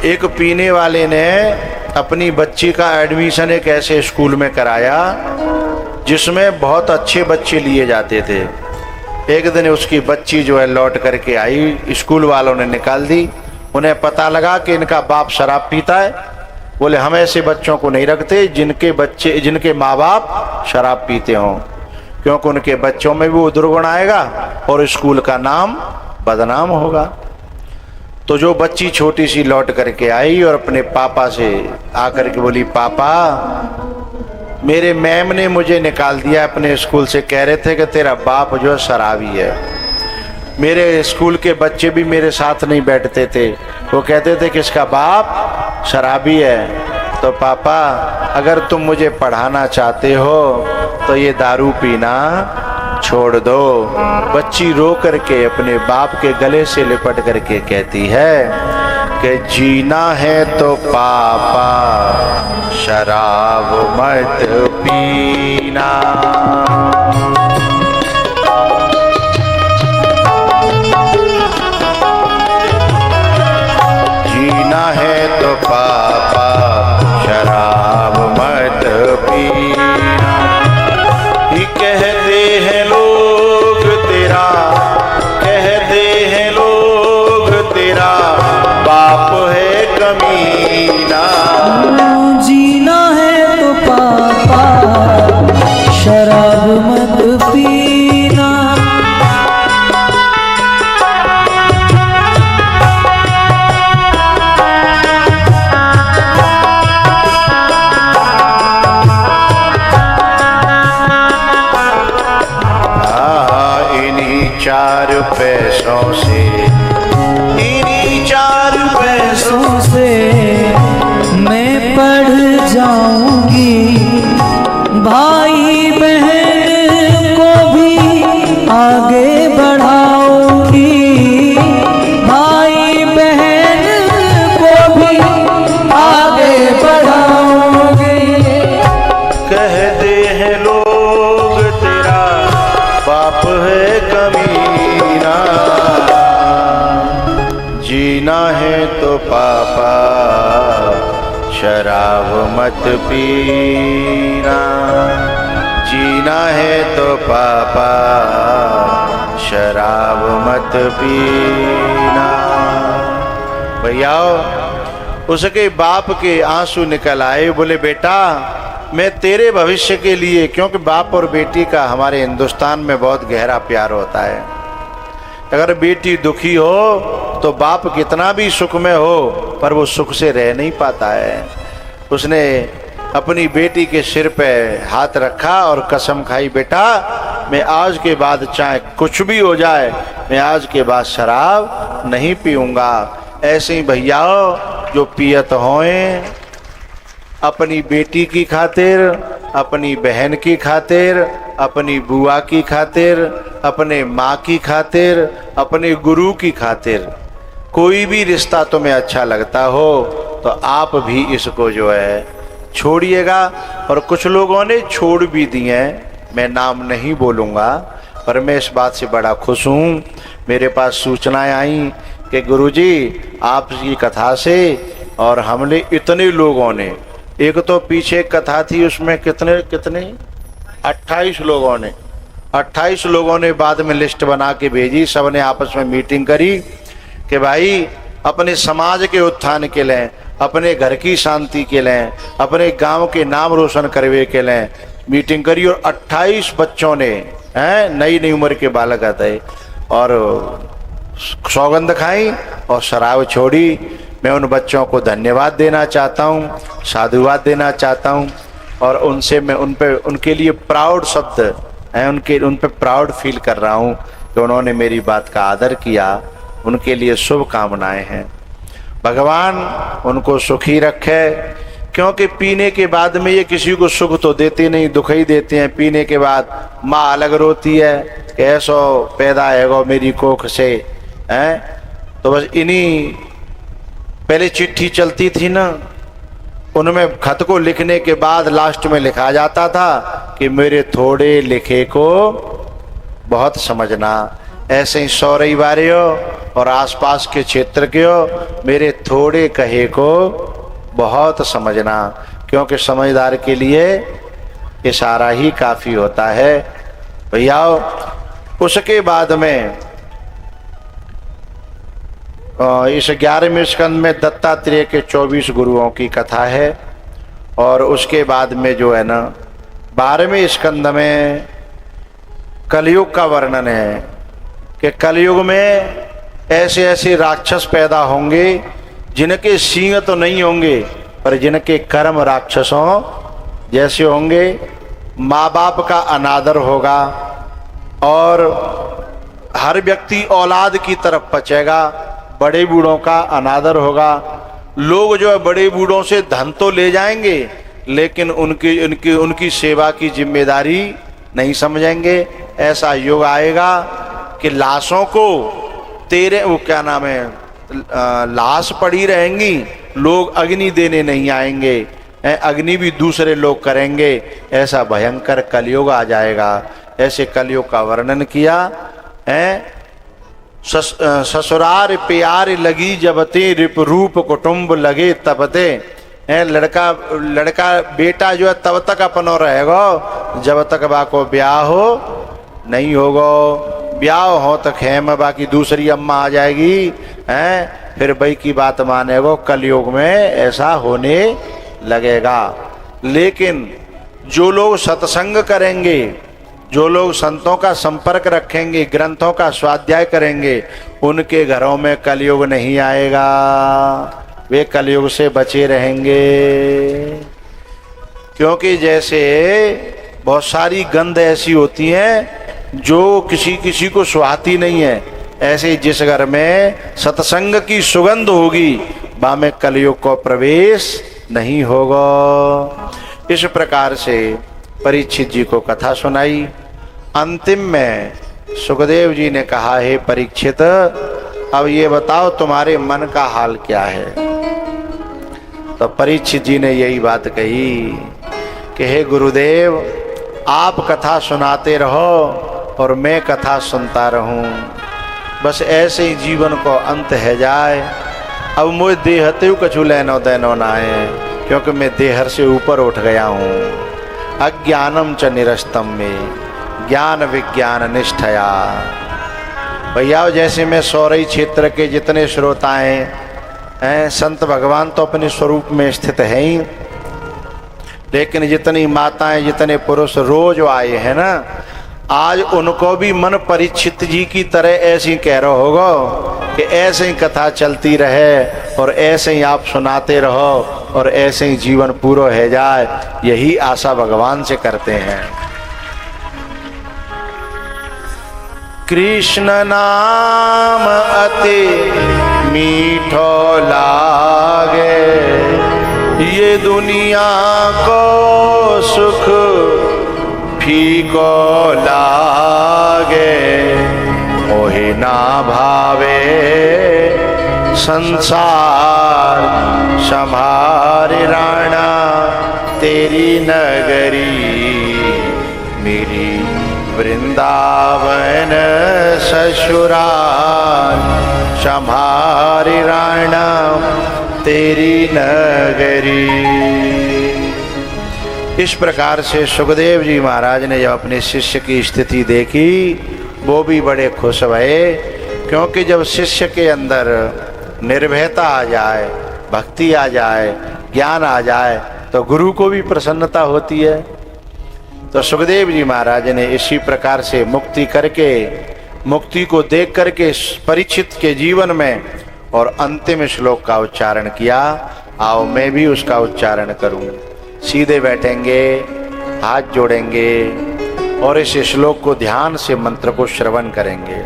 एक पीने वाले ने अपनी बच्ची का एडमिशन एक ऐसे स्कूल में कराया जिसमें बहुत अच्छे बच्चे लिए जाते थे। एक दिन उसकी बच्ची जो है लौट करके आई, स्कूल वालों ने निकाल दी। उन्हें पता लगा कि इनका बाप शराब पीता है। बोले हम ऐसे बच्चों को नहीं रखते जिनके माँ बाप शराब पीते हों, क्योंकि उनके बच्चों में भी वो दुर्गुण आएगा और स्कूल का नाम बदनाम होगा। तो जो बच्ची छोटी सी लौट करके आई और अपने पापा से आकर के बोली, पापा मेरे मैम ने मुझे निकाल दिया अपने स्कूल से, कह रहे थे कि तेरा बाप जो शराबी है। मेरे स्कूल के बच्चे भी मेरे साथ नहीं बैठते थे, वो कहते थे कि इसका बाप शराबी है। तो पापा अगर तुम मुझे पढ़ाना चाहते हो तो ये दारू पीना छोड़ दो। बच्ची रो करके अपने बाप के गले से लिपट करके कहती है कि जीना है तो पापा शराब मत पीना। जीना है तो पापा शराब मत पीना। ही कहते हैं लोग तेरा, कहते हैं लोग तेरा बाप है कमीना। जीना है तो पापा शराब मत पीना। चार पैसों से, इन्हीं चार पैसों से मैं पढ़ जाऊंगी, भाई बहन को भी आगे बढ़ाऊंगी, भाई बहन को भी आगे बढ़ाऊंगी। कहते हैं लोग तेरा बाप है कमीना। जीना है तो पापा शराब मत पीना। जीना है तो पापा शराब मत पीना। भैया उसके बाप के आंसू निकल आए। बोले बेटा मैं तेरे भविष्य के लिए, क्योंकि बाप और बेटी का हमारे हिंदुस्तान में बहुत गहरा प्यार होता है। अगर बेटी दुखी हो तो बाप कितना भी सुख में हो पर वो सुख से रह नहीं पाता है। उसने अपनी बेटी के सिर पे हाथ रखा और कसम खाई, बेटा मैं आज के बाद चाहे कुछ भी हो जाए मैं आज के बाद शराब नहीं पीऊंगा। ऐसे ही भैया जो पियत होएं अपनी बेटी की खातिर, अपनी बहन की खातिर, अपनी बुआ की खातिर, अपने माँ की खातिर, अपने गुरु की खातिर, कोई भी रिश्ता तुम्हें अच्छा लगता हो तो आप भी इसको जो है छोड़िएगा। और कुछ लोगों ने छोड़ भी दिए हैं, मैं नाम नहीं बोलूँगा, पर मैं इस बात से बड़ा खुश हूँ। मेरे पास सूचनाएं आई कि गुरुजी आपकी कथा से और हमने इतने लोगों ने, एक तो पीछे कथा थी उसमें कितने 28 लोगों ने, 28 लोगों ने बाद में लिस्ट बना के भेजी। सब ने आपस में मीटिंग करी कि भाई अपने समाज के उत्थान के लिए, अपने घर की शांति के लिए, अपने गांव के नाम रोशन करवे के लिए मीटिंग करी। और 28 बच्चों ने नई नई उम्र के बालक आते और सौगंध खाई और शराब छोड़ी। मैं उन बच्चों को धन्यवाद देना चाहता हूँ, साधुवाद देना चाहता हूँ और उनसे मैं उनके लिए प्राउड शब्द हैं, उन पे प्राउड फील कर रहा हूँ कि उन्होंने मेरी बात का आदर किया। उनके लिए शुभकामनाएं हैं। भगवान उनको सुखी रखे, क्योंकि पीने के बाद में ये किसी को सुख तो देते नहीं, दुख ही देते हैं। पीने के बाद माँ अलग रोती है कि ऐसो पैदा है गो मेरी कोख से, हैं। तो बस इन्हीं, पहले चिट्ठी चलती थी ना, उनमें खत को लिखने के बाद लास्ट में लिखा जाता था कि मेरे थोड़े लिखे को बहुत समझना। ऐसे ही सौरई वाले हो और आसपास के क्षेत्र के हो, मेरे थोड़े कहे को बहुत समझना, क्योंकि समझदार के लिए इशारा ही काफ़ी होता है। भैया उसके बाद में इस 11वें स्कंद में दत्तात्रेय के 24 गुरुओं की कथा है, और उसके बाद में जो है ना 12वें स्कंद में कलयुग का वर्णन है कि कलयुग में ऐसे ऐसे राक्षस पैदा होंगे जिनके सींग तो नहीं होंगे, पर जिनके कर्म राक्षसों जैसे होंगे। माँ बाप का अनादर होगा और हर व्यक्ति औलाद की तरफ बचेगा, बड़े बूढ़ों का अनादर होगा। लोग जो है बड़े बूढ़ों से धन तो ले जाएंगे, लेकिन उनकी सेवा की जिम्मेदारी नहीं समझेंगे। ऐसा युग आएगा कि लाशों को वो क्या नाम है, लाश पड़ी रहेंगी, लोग अग्नि देने नहीं आएंगे, अग्नि भी दूसरे लोग करेंगे। ऐसा भयंकर कलयुग आ जाएगा। ऐसे कलयुग का वर्णन किया है। ससुरार प्यार लगी जबते, रिप रूप कुटुंब लगे तबते। लड़का बेटा जो है तब तक अपनो रहेगा जब तक बा को ब्याह हो नहीं होगा। ब्याह हो तो खेम बाकी दूसरी अम्मा आ जाएगी, हैं, फिर भाई की बात मानेगो। कलयुग में ऐसा होने लगेगा। लेकिन जो लोग सत्संग करेंगे, जो लोग संतों का संपर्क रखेंगे, ग्रंथों का स्वाध्याय करेंगे, उनके घरों में कलयुग नहीं आएगा, वे कलयुग से बचे रहेंगे। क्योंकि जैसे बहुत सारी गंध ऐसी होती हैं जो किसी किसी को सुहाती नहीं है, ऐसे जिस घर में सत्संग की सुगंध होगी वहाँ में कलयुग को प्रवेश नहीं होगा। इस प्रकार से परीक्षित जी को कथा सुनाई। अंतिम में सुखदेव जी ने कहा, हे परीक्षित, अब ये बताओ तुम्हारे मन का हाल क्या है। तो परीक्षित जी ने यही बात कही कि हे गुरुदेव, आप कथा सुनाते रहो और मैं कथा सुनता रहूं, बस ऐसे ही जीवन को अंत है जाए। अब मुझे देहते कछु लेनो देनो ना है, क्योंकि मैं देहर से ऊपर उठ गया हूँ। अज्ञानम च निरस्तम में ज्ञान विज्ञान निष्ठया। भैया जैसे मैं सौरई क्षेत्र के जितने श्रोताएं हैं, संत भगवान तो अपने स्वरूप में स्थित हैं ही, लेकिन जितनी माताएं जितने पुरुष रोज आए हैं ना, आज उनको भी मन परीक्षित जी की तरह ऐसे ही कह रहा होगा कि ऐसे ही कथा चलती रहे और ऐसे ही आप सुनाते रहो और ऐसे ही जीवन पूरा हो जाए। यही आशा भगवान से करते हैं। कृष्ण नाम अति मीठो लागे, ये दुनिया को सुख फीको लागे। ओहे ना भावे संसार, संभारे राणा तेरी नगरी। मेरी वृंदावन ससुराल, संभारे राणा तेरी नगरी। इस प्रकार से सुखदेव जी महाराज ने जब अपने शिष्य की स्थिति देखी, वो भी बड़े खुश भये, क्योंकि जब शिष्य के अंदर निर्भयता आ जाए, भक्ति आ जाए, ज्ञान आ जाए, तो गुरु को भी प्रसन्नता होती है। तो सुखदेव जी महाराज ने इसी प्रकार से मुक्ति करके, मुक्ति को देख करके परीक्षित के जीवन में और अंतिम श्लोक का उच्चारण किया। आओ मैं भी उसका उच्चारण करूं। सीधे बैठेंगे, हाथ जोड़ेंगे और इस श्लोक को ध्यान से मंत्र को श्रवण करेंगे।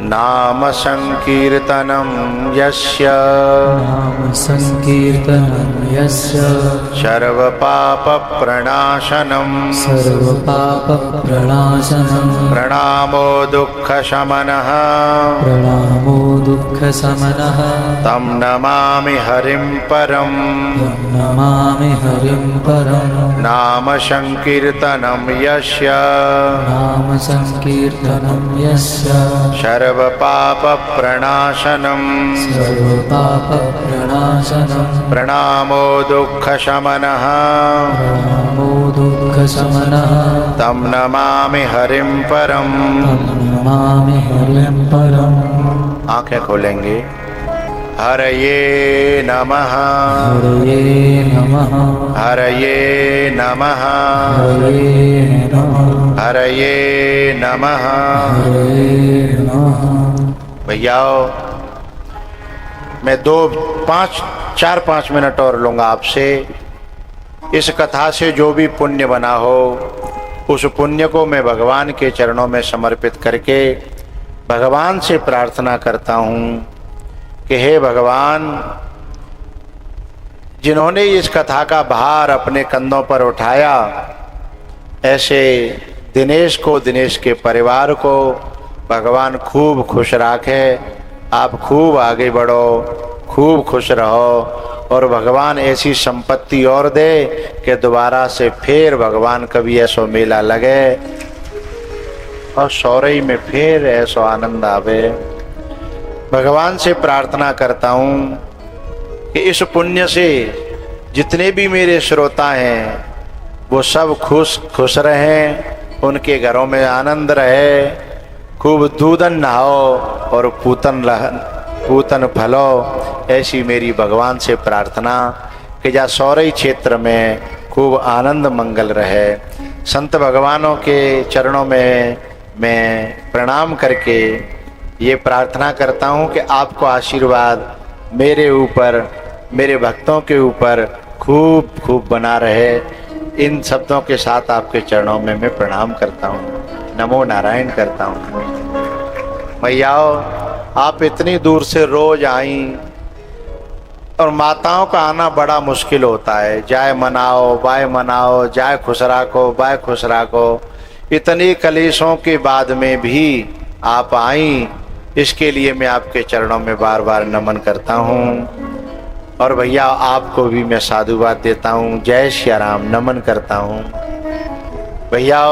नाम संकीर्तनं यस्य नाम संकीर्तनं यस्य सर्वपापप्रणाशनं सर्वपापप्रणाशनं प्रणामो दुःखशमनः प्रणामो दुःखशमनः तं नमामि हरिं परम् नमामि हरिं परं नाम संकीर्तनं यस्य नाम संकीर्तनं यस्य सर्वपापप्रणाशनं सर्वपापप्रणाशनं प्रणामो दुःखशमनः प्रणामो दुःखशमनः तं नमामि हरिं परम् नमामि हरिं परम्। आंखें खोलेंगे। हरये नमः हरये नमः हरये नमः हरये नमः हरये नमः। हरये नमः। भैयाओ मैं 4-5 मिनट और लूँगा आपसे। इस कथा से जो भी पुण्य बना हो उस पुण्य को मैं भगवान के चरणों में समर्पित करके भगवान से प्रार्थना करता हूँ कि हे भगवान, जिन्होंने इस कथा का भार अपने कंधों पर उठाया, ऐसे दिनेश को, दिनेश के परिवार को भगवान खूब खुश रखे। आप खूब आगे बढ़ो, खूब खुश रहो और भगवान ऐसी संपत्ति और दे कि दोबारा से फिर भगवान कभी ऐसो मेला लगे और सौरई में फिर ऐसो आनंद आवे। भगवान से प्रार्थना करता हूँ कि इस पुण्य से जितने भी मेरे श्रोता हैं वो सब खुश रहें, उनके घरों में आनंद रहे, खूब दूधन नहाओ और पूतन फलो। ऐसी मेरी भगवान से प्रार्थना कि जा सौरई क्षेत्र में खूब आनंद मंगल रहे। संत भगवानों के चरणों में मैं प्रणाम करके ये प्रार्थना करता हूँ कि आपको आशीर्वाद मेरे ऊपर, मेरे भक्तों के ऊपर खूब खूब बना रहे। इन शब्दों के साथ आपके चरणों में मैं प्रणाम करता हूँ, नमो नारायण करता हूँ। भैयाओ, आप इतनी दूर से रोज आई और माताओं का आना बड़ा मुश्किल होता है। जाए मनाओ, बाय मनाओ, जाए खुश राखो, बाय खुश राखो। इतनी कलेशों के बाद में भी आप आई, इसके लिए मैं आपके चरणों में बार बार नमन करता हूँ। और भैया आपको भी मैं साधुवाद देता हूँ, जय श्री राम, नमन करता हूँ। भैया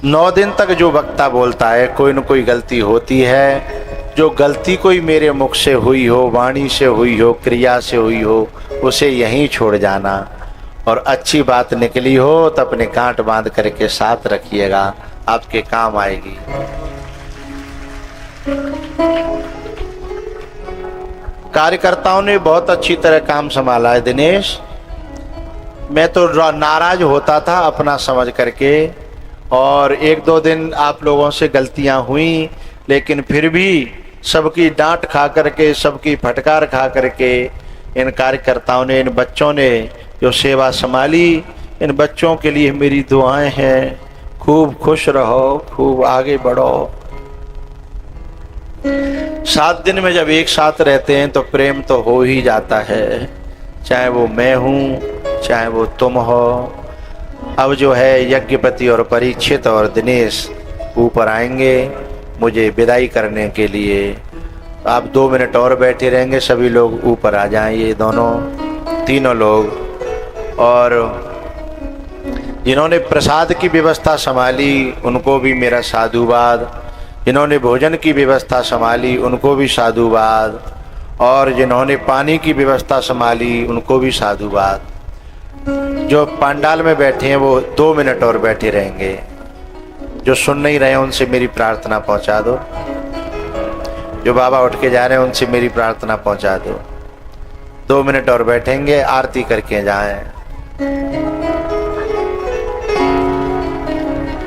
9 दिन तक जो वक्ता बोलता है कोई न कोई गलती होती है। जो गलती कोई मेरे मुख से हुई हो, वाणी से हुई हो, क्रिया से हुई हो, उसे यहीं छोड़ जाना। और अच्छी बात निकली हो तो अपने गांठ बांध करके साथ रखिएगा, आपके काम आएगी। कार्यकर्ताओं ने बहुत अच्छी तरह काम संभाला है दिनेश। मैं तो नाराज होता था अपना समझ करके, और 1-2 दिन आप लोगों से गलतियां हुई, लेकिन फिर भी सबकी डांट खा करके, सबकी फटकार खा करके इन कार्यकर्ताओं ने, इन बच्चों ने जो सेवा संभाली, इन बच्चों के लिए मेरी दुआएं हैं। खूब खुश रहो, खूब आगे बढ़ो। 7 दिन में जब एक साथ रहते हैं तो प्रेम तो हो ही जाता है, चाहे वो मैं हूँ, चाहे वो तुम हो। अब जो है यज्ञपति और परीक्षित और दिनेश ऊपर आएंगे मुझे विदाई करने के लिए। आप 2 मिनट और बैठे रहेंगे, सभी लोग ऊपर आ जाएं, ये तीनों लोग। और जिन्होंने प्रसाद की व्यवस्था संभाली उनको भी मेरा साधुवाद, जिन्होंने भोजन की व्यवस्था संभाली उनको भी साधुवाद, और जिन्होंने पानी की व्यवस्था संभाली उनको भी साधुवाद। जो पंडाल में बैठे हैं वो 2 मिनट और बैठे रहेंगे। जो सुन नहीं रहे उनसे मेरी प्रार्थना पहुंचा दो। जो बाबा उठ के जा रहे हैं उनसे मेरी प्रार्थना पहुंचा दो। 2 मिनट और बैठेंगे, आरती करके जाएं।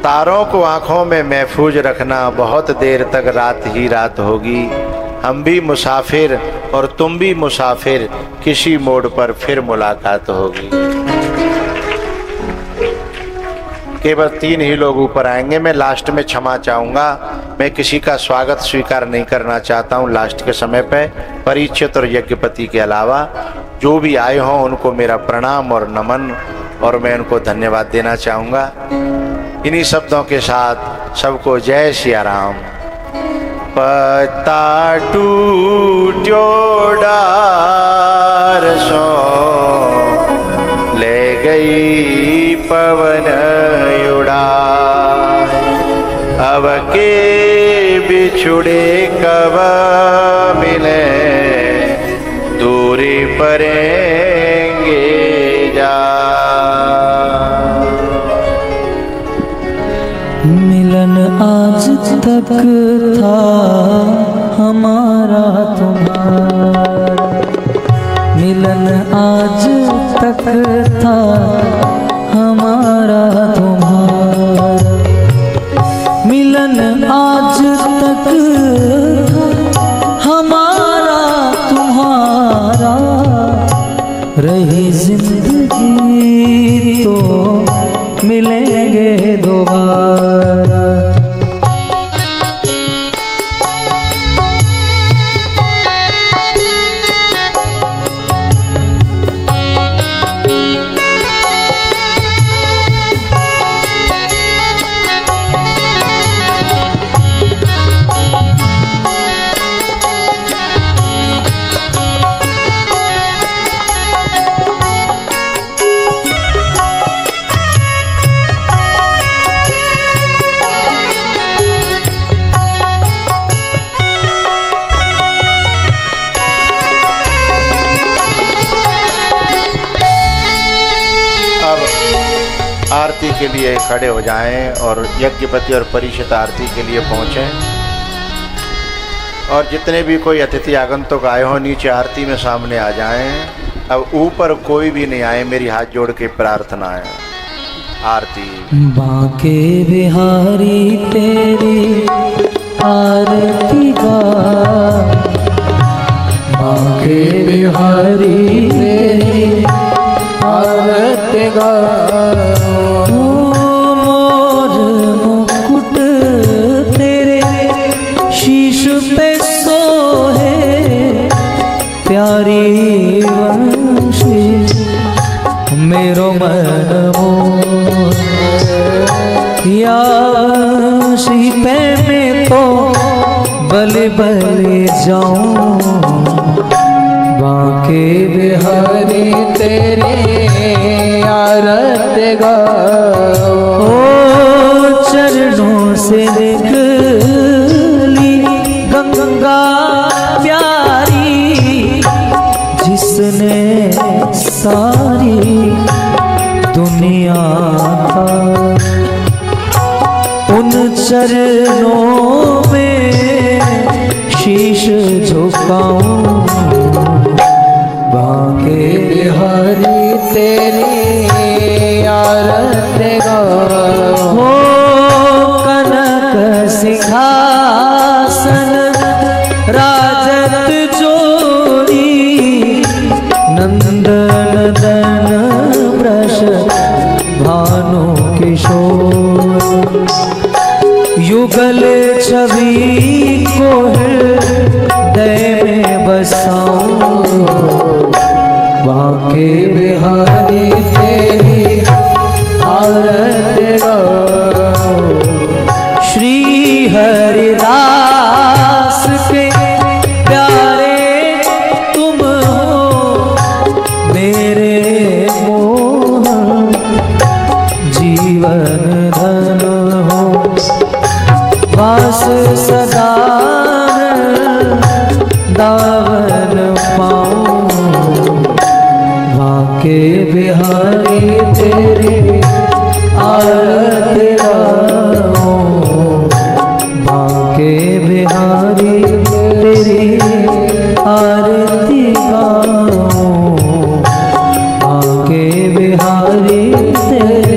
तारों को आंखों में महफूज रखना, बहुत देर तक रात ही रात होगी। हम भी मुसाफिर और तुम भी मुसाफिर, किसी मोड़ पर फिर मुलाकात होगी। केवल 3 ही लोग ऊपर आएंगे। मैं लास्ट में क्षमा चाहूंगा मैं किसी का स्वागत स्वीकार नहीं करना चाहता हूँ लास्ट के समय पे। परीक्षित और यज्ञपति के अलावा जो भी आए हों उनको मेरा प्रणाम और नमन, और मैं उनको धन्यवाद देना चाहूँगा। इन्हीं शब्दों के साथ सबको जय सिया राम। पत्ता टूट्यो डार सो ले गई पवन उड़ा, अब के बिछुड़े कब मिले दूरी परेंगे जा। मिलन आज तक था हमारा तुम्हारा, मिलन आज तक था हमारा तुम्हारा, मिलन आज तक था हमारा तुम्हारा, रही जिंदगी तो मिलेंगे दोबारा। आरती के लिए खड़े हो जाएं और यज्ञपति और परीक्षित आरती के लिए पहुंचें। और जितने भी कोई अतिथि आगंतुक आए हों नीचे आरती में सामने आ जाएं। अब ऊपर कोई भी नहीं आए, मेरी हाथ जोड़ के प्रार्थना है। आरती। बांके बिहारी तेरी आरती गा, बांके बिहारी तेरी आरती गा, मोर मुकुट तेरे शीश पे सोहे, प्यारी वंशी मेरो मन मोर, या श्री पे में तो बले बले जाऊं, बांके बिहारी तेरे आरती गाओ, चरणों से निकली गंगा प्यारी, जिसने सारी दुनिया का उन चरणों में शीश झुकाऊं, बांके बिहारी तेरी आरती गाओ, कनक सिंहासन राजत जोड़ी, नंदन दन वृष भानु किशोर, युगल छवि को हृदय में बसाऊं, बांके बिहारी तेरी आरती गाओ, श्री हरिदास के प्यारे तुम हो, मेरे मोहन जीवन धन हो, वास सदा दावन पाऊं, बांके बिहारी तेरी आरती गाओ, बांके बिहारी तेरी आरती गाओ, बांके बिहारी तेरी